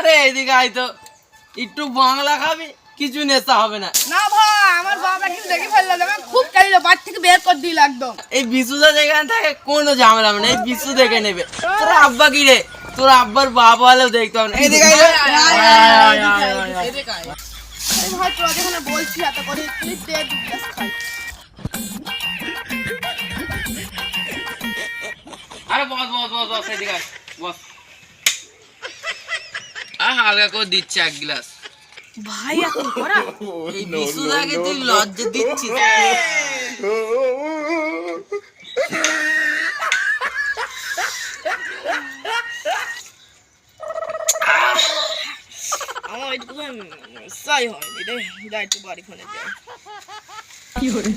আরে এদিকে আয় তো, একটু বাংলা খাবি, কিছু নেশা হবে না। না ভাই আমার বাবা কিন্তু দেখে ফেললো, আমি খুব কাইলো, বাড়ি থেকে বের করে দিল একদম। এই বিশুদা যেখানে থাকে কোনো ঝামেলা হবে না, এই বিশু দেখে নেবে। তোর আব্বা কি রে, তোর আব্বার বাবা হলেও দেখতে হবে না। এদিকে আয়, ভাই তোরা যেখানে বলছি এত করে প্লিজ দে 2 গ্লাস খাই। আরে বস বস বস বস, এদিকে আয়, বস। হালকা করে দিচ্ছে 1 গ্লাস। ভাই এত করা এই বিশুদাকে তুই লজ্জা দিচ্ছিস। আমার একটু সাই হয়নি রে, যাই একটু বাড়ি ফোনে যাই। কি করে